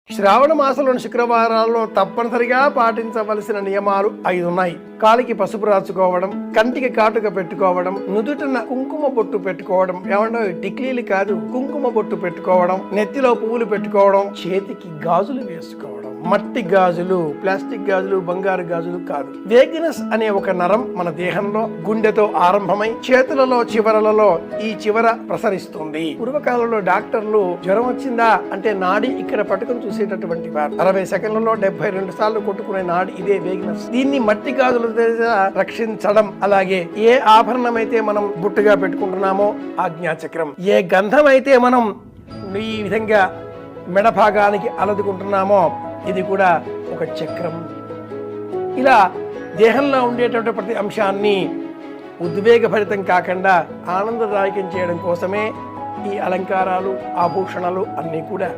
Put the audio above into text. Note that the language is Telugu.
శ్రావణ మాసంలోని శుక్రవారాల్లో తప్పనిసరిగా పాటించవలసిన నియమాలు 5 ఉన్నాయి. కాలికి పసుపు రాచుకోవడం, కంటికి కాటుక పెట్టుకోవడం, నుదుటిన కుంకుమ బొట్టు పెట్టుకోవడం, ఏమన్నా టిక్లీలు కాదు కుంకుమ బొట్టు పెట్టుకోవడం, నెత్తిలో పువ్వులు పెట్టుకోవడం, చేతికి గాజులు వేసుకోవడం. మట్టి గాజులు, ప్లాస్టిక్ గాజులు, బంగారు గాజులు కాదు. వేగినస్ అనే ఒక నరం మన దేహంలో గుండెతో ఆరంభమై చేతులలో చివరలలో ఈ చివర ప్రసరిస్తుంది. పూర్వకాలంలో డాక్టర్లు జ్వరం వచ్చిందా అంటే నాడి ఇక్కడ పట్టుకుని చూసేటటువంటి వారు. 60 సెకండ్లలో 72 సార్లు కొట్టుకునే నాడి ఇదే వేగినస్. దీన్ని మట్టి గాజుల రక్షించడం, అలాగే ఏ ఆభరణం అయితే మనం బుట్టుగా పెట్టుకుంటున్నామో ఆజ్ఞాచక్రం, ఏ గంధం అయితే మనం ఈ విధంగా మెడ భాగానికి అలదుకుంటున్నామో ఇది కూడా ఒక చక్రం. ఇలా దేహంలో ఉండేటువంటి ప్రతి అంశాన్ని ఉద్వేగభరితం కాకుండా ఆనందదాయకం చేయడం కోసమే ఈ అలంకారాలు, ఆభూషణాలు అన్నీ కూడా